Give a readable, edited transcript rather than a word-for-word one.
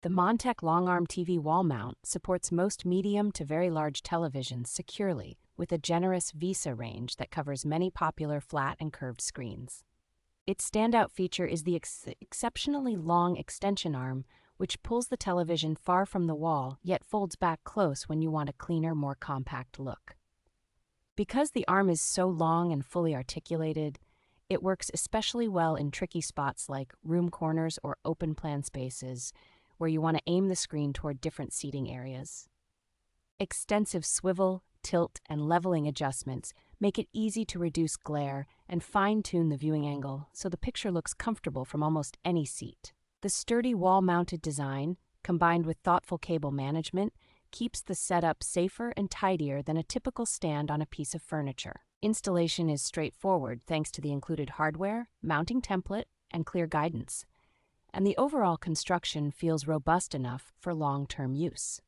The monTEK long-arm TV wall mount supports most medium to very large televisions securely with a generous VESA range that covers many popular flat and curved screens. Its standout feature is the exceptionally long extension arm, which pulls the television far from the wall yet folds back close when you want a cleaner, more compact look. Because the arm is so long and fully articulated, it works especially well in tricky spots like room corners or open plan spaces, where you want to aim the screen toward different seating areas. Extensive swivel, tilt, and leveling adjustments make it easy to reduce glare and fine-tune the viewing angle so the picture looks comfortable from almost any seat. The sturdy wall-mounted design, combined with thoughtful cable management, keeps the setup safer and tidier than a typical stand on a piece of furniture. Installation is straightforward thanks to the included hardware, mounting template, and clear guidance, and the overall construction feels robust enough for long-term use.